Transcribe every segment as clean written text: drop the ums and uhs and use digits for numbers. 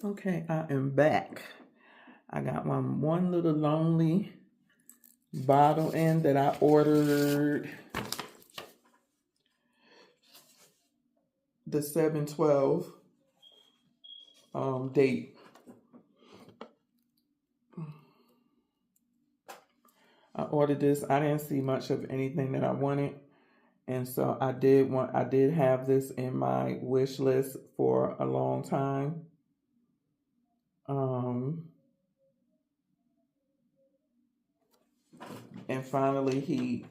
Okay, I am back. I got one little lonely bottle in that I ordered the 7/12 date. I ordered this. I didn't see much of anything that I wanted. And so I did have this in my wish list for a long time. Um, and finally he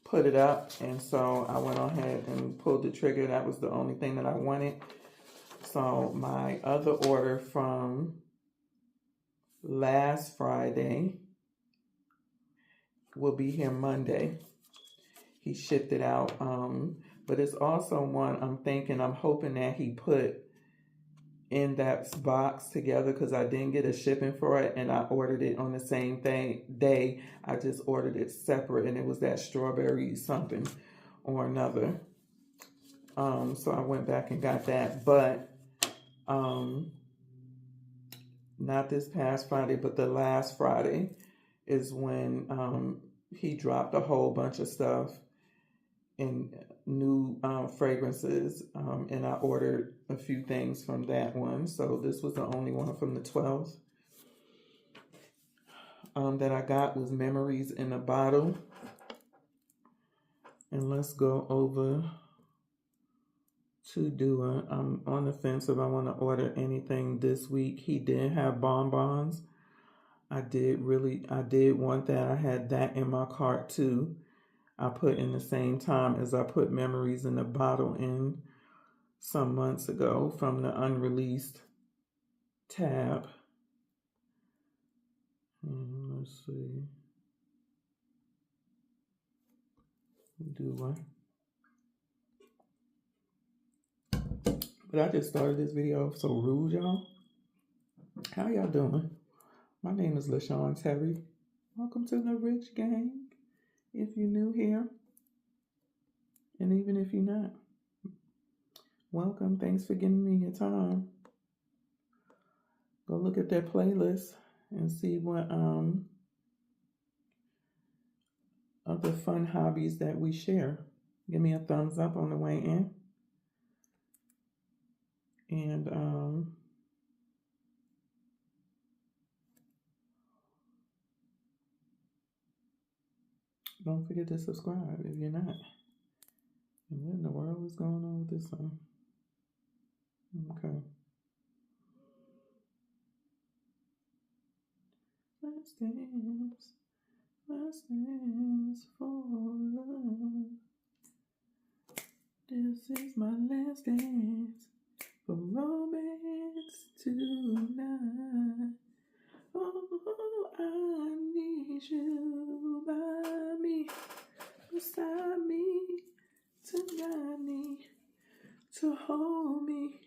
put it up, and so I went ahead and pulled the trigger. That was the only thing that I wanted. So my other order from last Friday will be here Monday. He shipped it out. But it's also one I'm hoping that he put in that box together, because I didn't get a shipping for it and I ordered it on the same day. I just ordered it separate, and it was that strawberry something or another. So I went back and got that, but not this past Friday, but the last Friday is when he dropped a whole bunch of stuff in new fragrances, and I ordered a few things from that one. So this was the only one from the 12th that I got was Memories in a Bottle. And let's go over to Dua. I'm on the fence if I want to order anything this week. He did have bonbons. I did want that. I had that in my cart too. I put in the same time as I put Memories in a Bottle in some months ago from the unreleased tab. Let's see. Do I? But I just started this video so rude, y'all. How y'all doing? My name is LashawnTerry. Welcome to the Rich Gang. If you're new here, and even if you're not, welcome. Thanks for giving me your time. Go look at that playlist and see what other fun hobbies that we share. Give me a thumbs up on the way in. And don't forget to subscribe if you're not. And what in the world is going on with this song? Okay. Last dance for love. This is my last dance for romance tonight. Oh, I need you by me, beside me, to guide me, to hold me,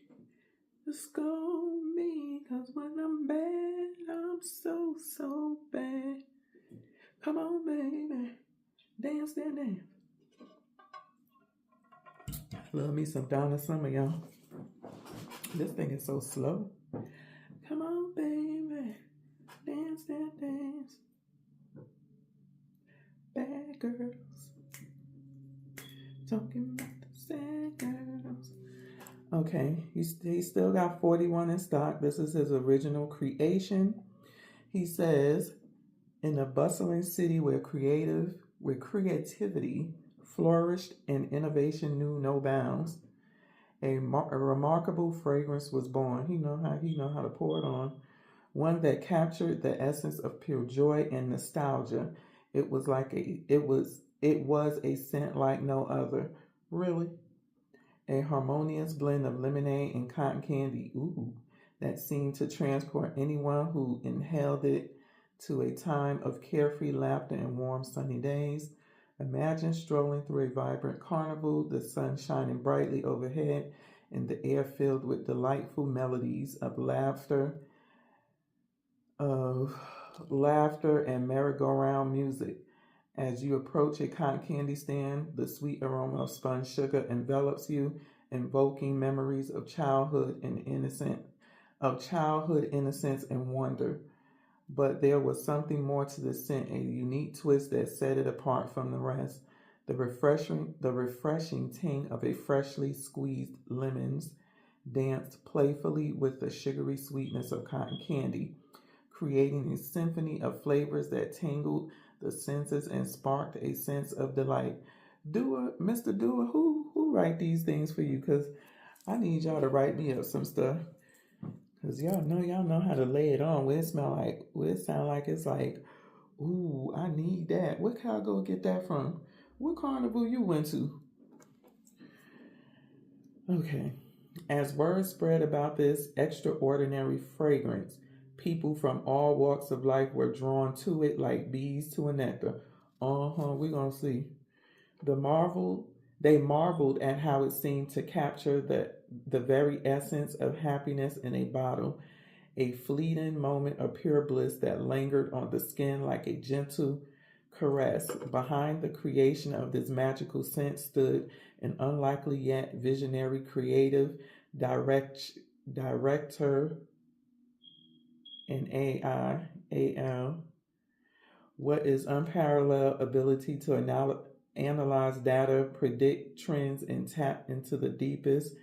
to scold me. 'Cause when I'm bad, I'm so, so bad. Come on, baby, dance that dance. Love me some Donna Summer, y'all. This thing is so slow. Come on, baby, dance that dance. Bad girls, talking about the sad girls. Okay, he still got 41 in stock. This is his original creation. He says, in a bustling city where creativity flourished and innovation knew no bounds, a remarkable fragrance was born. He know how to pour it on. One that captured the essence of pure joy and nostalgia. It was a scent like no other. Really? A harmonious blend of lemonade and cotton candy. Ooh, that seemed to transport anyone who inhaled it to a time of carefree laughter and warm sunny days. Imagine strolling through a vibrant carnival, the sun shining brightly overhead, and the air filled with delightful melodies of laughter and merry-go-round music. As you approach a cotton candy stand, the sweet aroma of spun sugar envelops you, invoking memories of childhood and innocent of childhood innocence and wonder. But there was something more to the scent, a unique twist that set it apart from the rest. The refreshing ting of a freshly squeezed lemons danced playfully with the sugary sweetness of cotton candy, creating a symphony of flavors that tingled the senses and sparked a sense of delight. Dua, Mr. Dua, who write these things for you? Cause I need y'all to write me up some stuff. Cause y'all know how to lay it on. Where it sound like it's like, ooh, I need that. Where can I go get that from? What carnival you went to? Okay. As word spread about this extraordinary fragrance, people from all walks of life were drawn to it like bees to a nectar. We're gonna see. The marvel they marveled at how it seemed to capture the very essence of happiness in a bottle, a fleeting moment of pure bliss that lingered on the skin like a gentle caress. Behind the creation of this magical scent stood an unlikely yet visionary creative director in AL. What is unparalleled ability to analyze data, predict trends, and tap into the deepest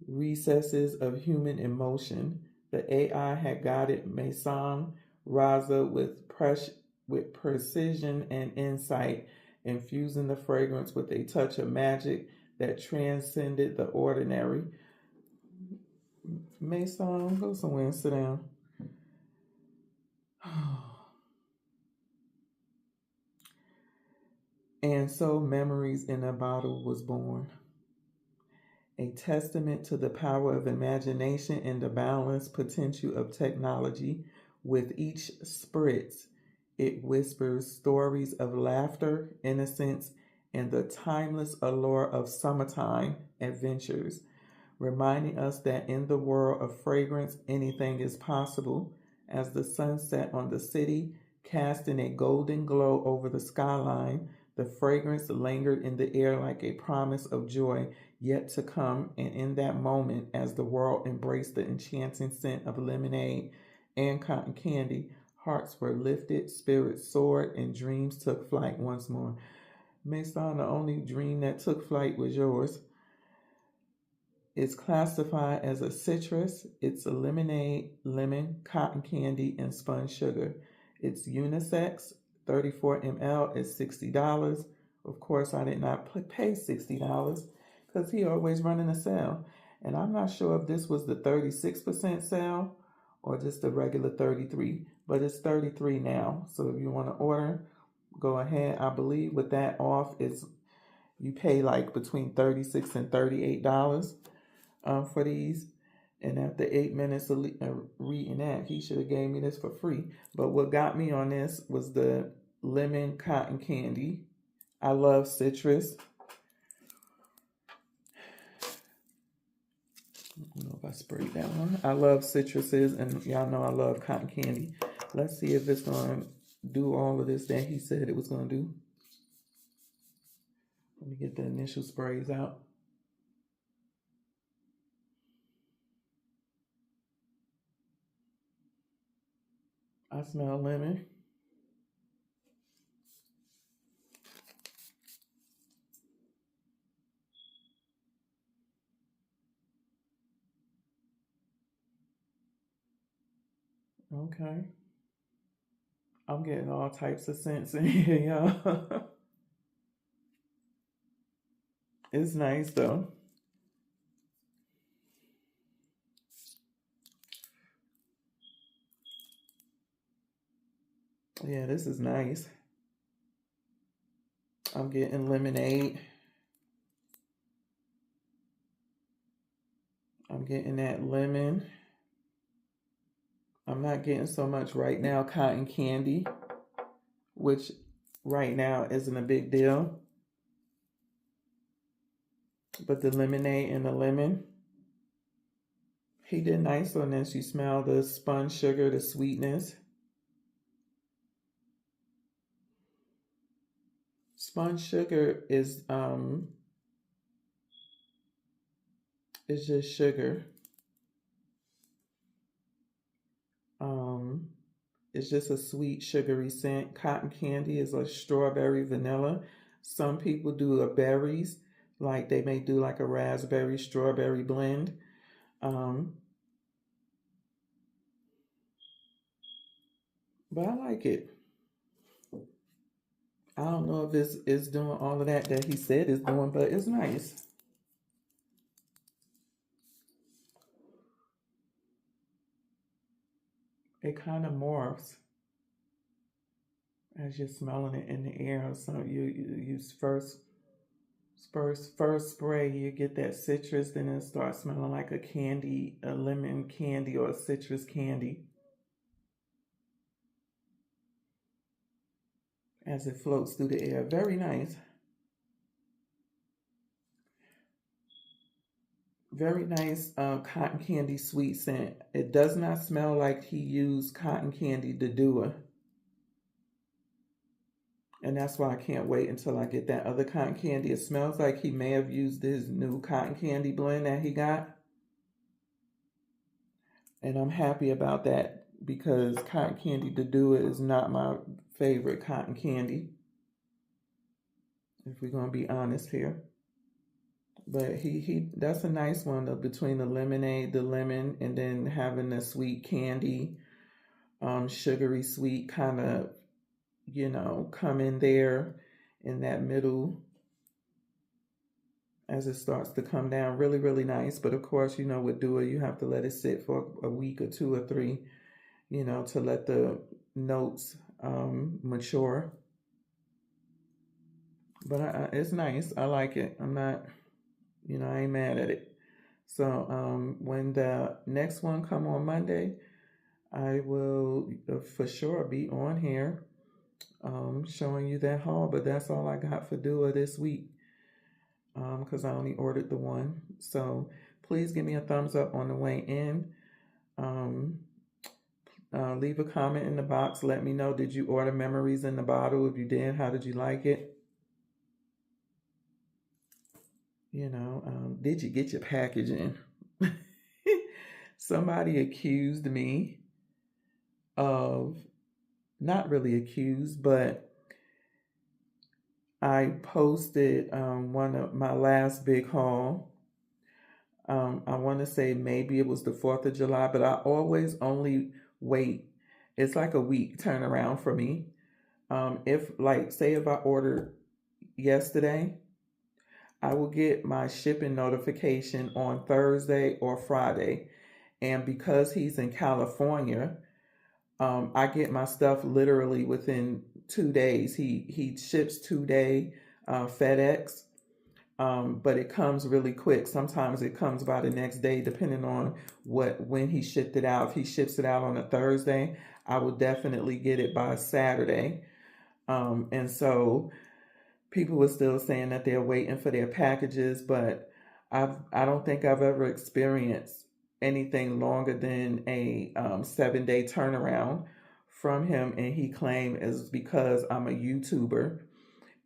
recesses of human emotion. The AI had guided Maison Raza with precision and insight, infusing the fragrance with a touch of magic that transcended the ordinary. Maison, go somewhere and sit down. And so Memories in a Bottle was born, a testament to the power of imagination and the boundless potential of technology. With each spritz, it whispers stories of laughter, innocence, and the timeless allure of summertime adventures, reminding us that in the world of fragrance, anything is possible. As the sun set on the city, casting a golden glow over the skyline, the fragrance lingered in the air like a promise of joy yet to come, and in that moment, as the world embraced the enchanting scent of lemonade and cotton candy, hearts were lifted, spirits soared, and dreams took flight once more. Mason, the only dream that took flight was yours. It's classified as a citrus. It's a lemonade, lemon, cotton candy, and spun sugar. It's unisex. 34 ml is $60. Of course, I did not pay $60 because he always running a sale. And I'm not sure if this was the 36% sale or just the regular 33, but it's 33 now. So if you want to order, go ahead. I believe with that off, you pay like between $36 and $38 for these. And after 8 minutes of reading that, he should have gave me this for free. But what got me on this was the lemon cotton candy. I love citrus. I don't know if I sprayed that one. I love citruses, and y'all know I love cotton candy. Let's see if it's going to do all of this that he said it was going to do. Let me get the initial sprays out. I smell lemon. Okay. I'm getting all types of scents in here, y'all. It's nice though. Yeah, this is nice. I'm getting lemonade. I'm getting that lemon. I'm not getting so much right now cotton candy, which right now isn't a big deal. But the lemonade and the lemon, he did nice on this. You smell the spun sugar, the sweetness. Spun sugar is it's just sugar. It's just a sweet, sugary scent. Cotton candy is a strawberry vanilla. Some people do a berries, like they may do like a raspberry strawberry blend. Um, but I like it. I don't know if it's doing all of that he said it's doing, but it's nice. It kind of morphs as you're smelling it in the air. So you use first spray, you get that citrus, then it starts smelling like a candy, a lemon candy or a citrus candy as it floats through the air. Very nice. Very nice cotton candy sweet scent. It does not smell like he used cotton candy to do it. And that's why I can't wait until I get that other cotton candy. It smells like he may have used his new cotton candy blend that he got. And I'm happy about that because cotton candy to do it is not my favorite cotton candy, if we're going to be honest here. But he that's a nice one between the lemonade, the lemon, and then having the sweet candy, sugary sweet kind of, come in there in that middle as it starts to come down. Really, really nice. But of course, with Dua, you have to let it sit for a week or 2 or 3, to let the notes mature. But it's nice. I like it. I'm not, I ain't mad at it. So when the next one come on Monday, I will for sure be on here showing you that haul. But that's all I got for Dua this week because I only ordered the one. So please give me a thumbs up on the way in. Leave a comment in the box. Let me know, did you order Memories in the Bottle? If you did, how did you like it? Did you get your packaging? Somebody accused me of, not really accused, but I posted one of my last big haul. I want to say maybe it was the 4th of July, but I always only wait. It's like a week turnaround for me. Say if I ordered yesterday, I will get my shipping notification on Thursday or Friday. And because he's in California, I get my stuff literally within 2 days. He ships 2-day FedEx, but it comes really quick. Sometimes it comes by the next day, depending on when he shipped it out. If he ships it out on a Thursday, I will definitely get it by Saturday. And so people were still saying that they're waiting for their packages, but I don't think I've ever experienced anything longer than a 7-day turnaround from him. And he claimed it's because I'm a YouTuber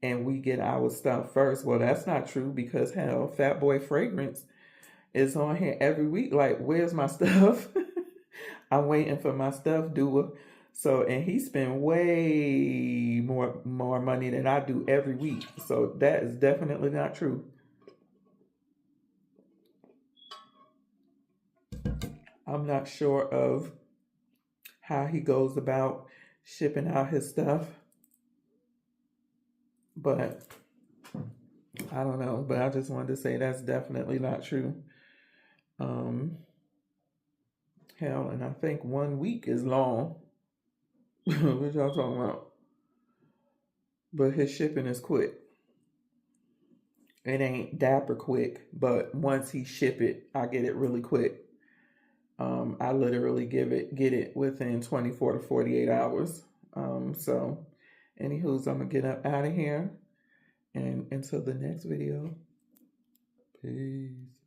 and we get our stuff first. Well, that's not true because hell, Fat Boy Fragrance is on here every week. Like, where's my stuff? I'm waiting for my stuff, Dua. So, and he spent way more money than I do every week. So that is definitely not true. I'm not sure of how he goes about shipping out his stuff, but I don't know. But I just wanted to say that's definitely not true. Hell, and I think 1 week is long. What y'all talking about? But his shipping is quick. It ain't dapper quick, but once he ship it, I get it really quick. I literally get it within 24 to 48 hours. So, anywho's, I'm gonna get up out of here and until the next video. Peace.